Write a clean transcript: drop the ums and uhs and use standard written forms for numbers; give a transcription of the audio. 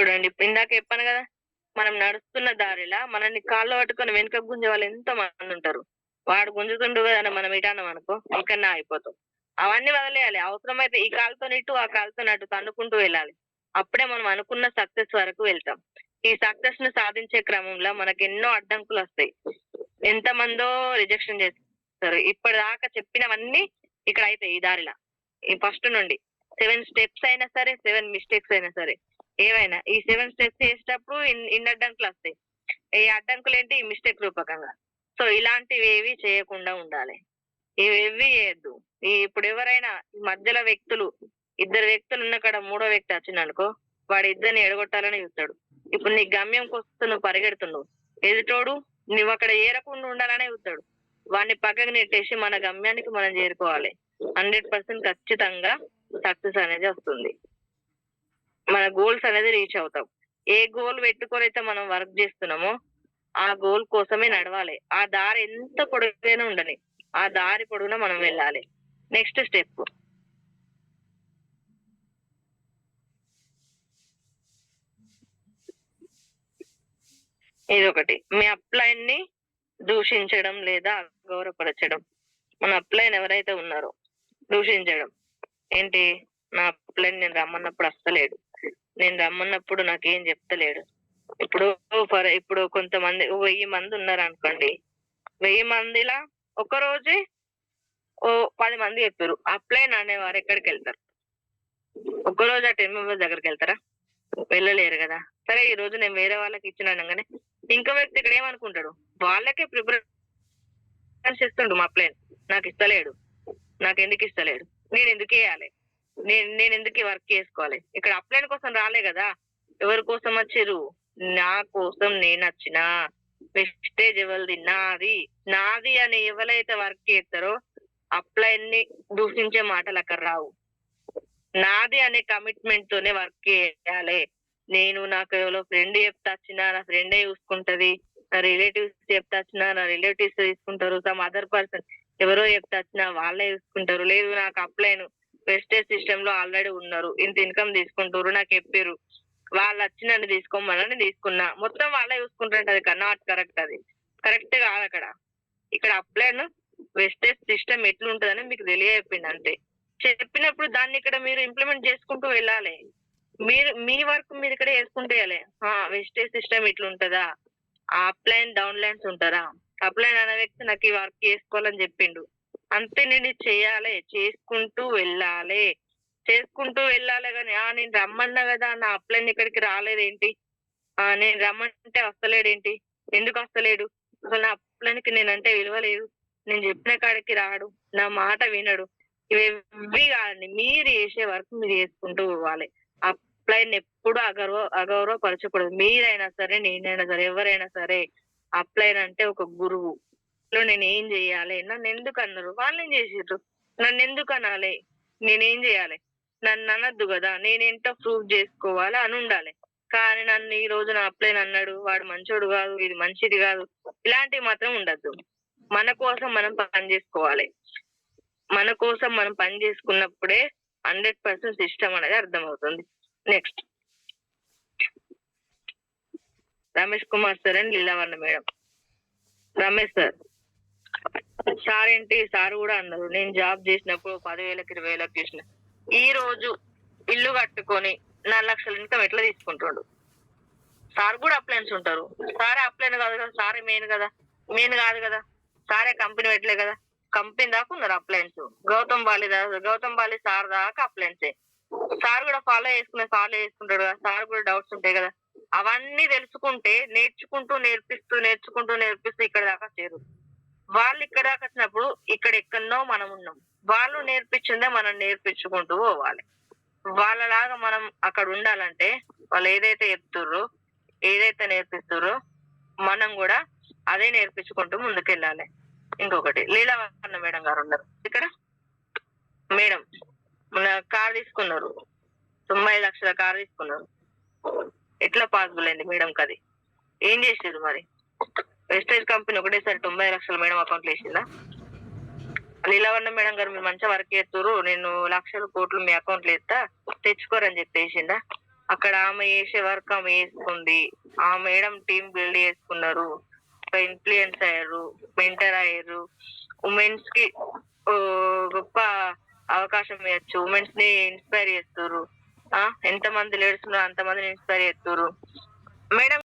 చూడండి ఇందాక చెప్పాను కదా, మనం నడుస్తున్న దారిలా మనల్ని కాళ్ళు పట్టుకొని వెనుక గుంజే వాళ్ళు ఎంత మంది ఉంటారు. వాడు గుంజుతుండు కదా అని మనం ఇటాన్నాం అనుకో ఇక్కడనే అయిపోతాం. అవన్నీ వదిలేయాలి. అవసరమైతే ఈ కాలుతో ఇటు ఆ కాలుతో అటు తన్నుకుంటూ వెళ్ళాలి. అప్పుడే మనం అనుకున్న సక్సెస్ వరకు వెళ్తాం. ఈ సక్సెస్ ను సాధించే క్రమంలో మనకి ఎన్నో అడ్డంకులు వస్తాయి. ఎంతమందో రిజెక్షన్ చేస్తారు. ఇప్పటిదాకా చెప్పినవన్నీ ఇక్కడ అయితాయి ఈ దారిలా. ఈ ఫస్ట్ నుండి 7 స్టెప్స్ అయినా సరే, 7 మిస్టేక్స్ అయినా సరే, ఏవైనా ఈ 7 స్టెప్స్ చేసేటప్పుడు ఇన్ని అడ్డంకులు వస్తాయి. ఈ అడ్డంకులు ఏంటి? ఈ మిస్టేక్ రూపకంగా. సో ఇలాంటివి ఏవి చేయకుండా ఉండాలి. ఇవేవి చేయొద్దు. ఇప్పుడు ఎవరైనా ఈ మధ్యలో వ్యక్తులు, ఇద్దరు వ్యక్తులు ఉన్న కాడ మూడో వ్యక్తి వచ్చిందనుకో, వాడు ఇద్దరిని ఎడగొట్టాలని చూస్తాడు. ఇప్పుడు నీ గమ్యం కోసం నువ్వు పరిగెడుతున్నావు, ఎదుటోడు నువ్వు అక్కడ ఏరకుండా ఉండాలనే చూస్తాడు. వాడిని పక్కకు నెట్టేసి మన గమ్యానికి మనం చేరుకోవాలి. 100% ఖచ్చితంగా సక్సెస్ అనేది వస్తుంది. మన గోల్స్ అనేది రీచ్ అవుతాం. ఏ గోల్ పెట్టుకొని అయితే మనం వర్క్ చేస్తున్నామో ఆ గోల్ కోసమే నడవాలి. ఆ దారి ఎంత పొడుగైనా ఉండని, ఆ దారి పొడుగున మనం వెళ్ళాలి. నెక్స్ట్ స్టెప్, ఇది ఒకటి, మీ అప్లైన్ ని దూషించడం లేదా గౌరవపరచడం. మన అప్లైన్ ఎవరైతే ఉన్నారో దూషించడం ఏంటి? నా అప్లైన్ నేను రమ్మన్నప్పుడు వస్తలేడు, నేను రమ్మన్నప్పుడు నాకేం చెప్తలేడు. ఇప్పుడు కొంతమంది 1000 మంది ఉన్నారు అనుకోండి. 1000 మందిలా ఒక రోజే 10 మంది చెప్పారు. అప్లైన్ అనేవారు ఎక్కడికి వెళ్తారు? ఒక్కరోజు ఆ 10 మెంబర్స్ దగ్గరికి వెళ్తారా? వెళ్ళలేరు కదా. సరే ఈ రోజు నేను వేరే వాళ్ళకి ఇచ్చిన అనగానే ఇంకో వ్యక్తి ఇక్కడ ఏమనుకుంటాడు? వాళ్ళకే ప్రిఫరెన్స్ ఇస్తుండు మా అప్లైన్, నాకు ఇస్తలేడు, నాకు ఎందుకు ఇస్తలేడు, నేను ఎందుకు వేయాలి, నేను ఎందుకు వర్క్ చేసుకోవాలి? ఇక్కడ అప్లైన్ కోసం రాలే కదా, ఎవరి కోసం వచ్చారు? నా కోసం నేను వచ్చిన. వెస్టేజ్ ఎవరిది? నాది అని ఎవరైతే వర్క్ చేస్తారో అప్లైన్ ని దూషించే మాటలు అక్కడ రావు. నాది అనే కమిట్మెంట్ తోనే వర్క్ చేయాలి. నేను నాకు ఎవరో ఫ్రెండ్ చెప్తా వచ్చినా నా ఫ్రెండే చూసుకుంటది, నా రిలేటివ్స్ చెప్తా వచ్చినా నా రిలేటివ్స్ తీసుకుంటారు, సమ్ అదర్ పర్సన్ ఎవరో చెప్తా వచ్చినా వాళ్ళే చూసుకుంటారు. లేదు నాకు అప్లైన్ వెస్టేజ్ సిస్టమ్ లో ఆల్రెడీ ఉన్నారు, ఇంత ఇన్కమ్ తీసుకుంటారు, నాకు చెప్పారు, వాళ్ళు వచ్చి నన్ను తీసుకోమని తీసుకున్నా, మొత్తం వాళ్ళే చూసుకుంటారంట. అది నాట్ కరెక్ట్, అది కరెక్ట్ కాదు. ఇక్కడ అప్లైన్ వెస్టేజ్ సిస్టమ్ ఎట్లుంటదని మీకు తెలియజెప్పింది అంతే. చెప్పినప్పుడు దాన్ని ఇక్కడ మీరు ఇంప్లిమెంట్ చేసుకుంటూ వెళ్ళాలి. మీ వర్క్ మీరు ఇక్కడ చేసుకుంటూ వెళ్ళాలి. వెస్టేజ్ సిస్టమ్ ఇట్లుంటదా, అప్లైన్ డౌన్ లైన్స్ ఉంటారా, అప్లైన్ అనే వ్యక్తి నాకు ఈ వర్క్ చేసుకోవాలని చెప్పిండు అంతే, నేను చేయాలి, చేసుకుంటూ వెళ్ళాలి కానీ నేను రమ్మన్నా కదా నా అప్లైన్ ఇక్కడికి రాలేదేంటి, నేను రమ్మంటే వస్తలేడేంటి, ఎందుకు వస్తలేడు, అసలు నా అప్లైన్కి నేనంటే విలువ లేదు, నేను చెప్పిన కాడికి రాడు, నా మాట వినడు. ఇవి కాదండి, మీరు చేసే వర్క్ మీరు చేసుకుంటూ పోవాలి. అప్లైన్ ఎప్పుడు అగౌరవపరచకూడదు. మీరైనా సరే, నేనైనా సరే, ఎవరైనా సరే. అప్లైన్ అంటే ఒక గురువు. నేను ఏం చెయ్యాలి, నన్ను ఎందుకు అన్నారు, వాళ్ళు ఏం చేసిర్రు, నన్ను ఎందుకు అనాలి, నేనేం చేయాలి, నన్ను అనద్దు కదా, నేనేంటో ప్రూవ్ చేసుకోవాలి అని ఉండాలి. కానీ నన్ను ఈ రోజు నా అప్లైన్ అన్నాడు, వాడు మంచోడు కాదు, ఇది మంచిది కాదు, ఇలాంటివి మాత్రం ఉండద్దు. మన కోసం మనం పని చేసుకోవాలి. మన కోసం మనం పని చేసుకున్నప్పుడే 100% సిస్టమ్ అనేది అర్థమవుతుంది. Next, Ramesh Kumar sir and Leelavarna madam. Ramesh sir ఏంటి, సార్ కూడా అన్నారు, నేను జాబ్ చేసినప్పుడు 10,000కి 20,000కి చేసిన, ఈ రోజు ఇల్లు కట్టుకొని 4 లక్షల ఇన్కమ్ ఎట్లా తీసుకుంటాడు? సార్ కూడా అప్లైన్స్ ఉంటారు. సారే అప్లైన్ కాదు కదా, సారే మెయిన్ కాదు కదా, సారే కంపెనీ పెట్టలే కదా, కంపెనీ దాకా ఉన్నారు అప్లైన్స్. గౌతమ్ బాలి సార్ దాకా అప్లైన్సే. సార్ కూడా ఫాలో చేసుకుంటాడు కదా, సార్ కూడా డౌట్స్ ఉంటాయి కదా, అవన్నీ తెలుసుకుంటే నేర్పిస్తూ ఇక్కడ దాకా చేరు. వాళ్ళు ఇక్కడ దాకా వచ్చినప్పుడు ఇక్కడ ఎక్కడో మనం ఉన్నాం. వాళ్ళు నేర్పించిందే మనం నేర్పించుకుంటూ పోవాలి. వాళ్ళలాగా మనం అక్కడ ఉండాలంటే వాళ్ళు ఏదైతే చెప్తుర్రో, ఏదైతే నేర్పిస్తుర్రో మనం కూడా అదే నేర్పించుకుంటూ ముందుకెళ్ళాలి. ఇంకొకటి, లీలావర్ణ మేడం గారు ఉన్నారు ఇక్కడ. మేడం కార్ తీసుకున్నారు, 90 లక్షల కార్ తీసుకున్నారు. ఎట్లా పాసిబుల్ అయింది మేడం కది? ఏం చేసారు మరి? వెస్టేజ్ కంపెనీ ఒకటేసారి 90 లక్షలు మేడం అకౌంట్లో వేసిందా? లీలావర్ణ మేడం గారు మీరు మంచిగా వర్క్ చేస్తున్నారు, నేను లక్షల కోట్లు మీ అకౌంట్లో వేస్తా, తెచ్చుకోరని చెప్పి వేసిందా? అక్కడ ఆమె చేసే వర్క్ ఆమె చేసుకుంది. ఆ మేడం టీం బిల్డ్ చేసుకున్నారు, ఇన్ఫ్లుయెన్స్ అయ్యారు, మెంటర్ అయ్యారు. ఉమెన్స్ కి ఓ, గొప్ప అవకాశం ఇవ్వచ్చు. ఉమెన్స్ ని ఇన్స్పైర్ చేస్తారు. ఎంత మంది లేడీస్ ఉన్నారు అంతమందిని ఇన్స్పైర్ చేస్తారు మేడం.